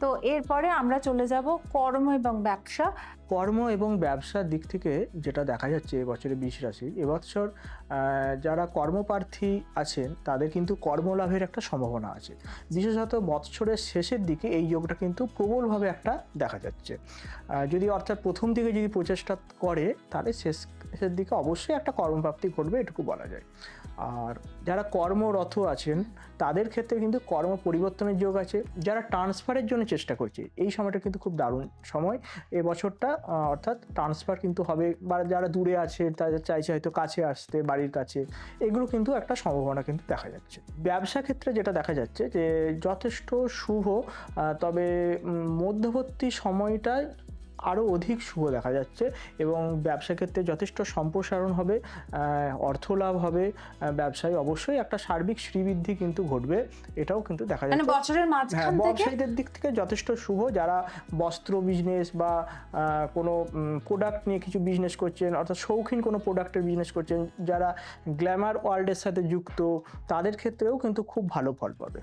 তো এরপরে আমরা চলে যাব কর্ম এবং ব্যবসা। কর্ম এবং ব্যবসার দিক থেকে যেটা দেখা যাচ্ছে এবছরে বৃষ রাশি, এবছর যারা কর্মপ্রার্থী আছেন তাদের কিন্তু কর্মলাভের একটা সম্ভাবনা আছে। বিশেষত বৎসরের শেষের দিকে এই যোগটা কিন্তু প্রবলভাবে একটা দেখা যাচ্ছে। যদি অর্থাৎ প্রথম দিকে যদি প্রচেষ্টা করে তাহলে শেষের দিকে অবশ্যই একটা কর্মপ্রাপ্তি ঘটবে, এটুকু বলা যায়। আর যারা কর্মরত আছেন তাদের ক্ষেত্রে কিন্তু কর্ম পরিবর্তনের যোগ আছে। যারা ট্রান্সফারের জন্য চেষ্টা করছে এই সময়টা কিন্তু খুব দারুণ সময় এবছরটা, অর্থাৎ ট্রান্সফার কিন্তু হবে, বা যারা দূরে আছে তাদের চাইছে হয়তো কাছে আসতে, বাড়ির কাছে, এগুলো কিন্তু একটা সম্ভাবনা কিন্তু দেখা যাচ্ছে। ব্যবসা ক্ষেত্রে যেটা দেখা যাচ্ছে যে যথেষ্ট শুভ, তবে মধ্যবর্তী সময়টায় আরও অধিক শুভ দেখা যাচ্ছে এবং ব্যবসা ক্ষেত্রে যথেষ্ট সম্প্রসারণ হবে, অর্থ লাভ হবে, ব্যবসায় অবশ্যই একটা সার্বিক শ্রীবৃদ্ধি কিন্তু ঘটবে, এটাও কিন্তু দেখা মানে যাচ্ছে। বছরের হ্যাঁ, মাঝখান থেকে ব্যবসায়ীদের দিক থেকে যথেষ্ট শুভ। যারা বস্ত্র বিজনেস বা কোনো প্রোডাক্ট নিয়ে কিছু বিজনেস করছেন, অর্থাৎ শৌখিন কোনো প্রোডাক্টের বিজনেস করছেন, যারা গ্ল্যামার ওয়ার্ল্ডের সাথে যুক্ত, তাদের ক্ষেত্রেও কিন্তু খুব ভালো ফল পাবে।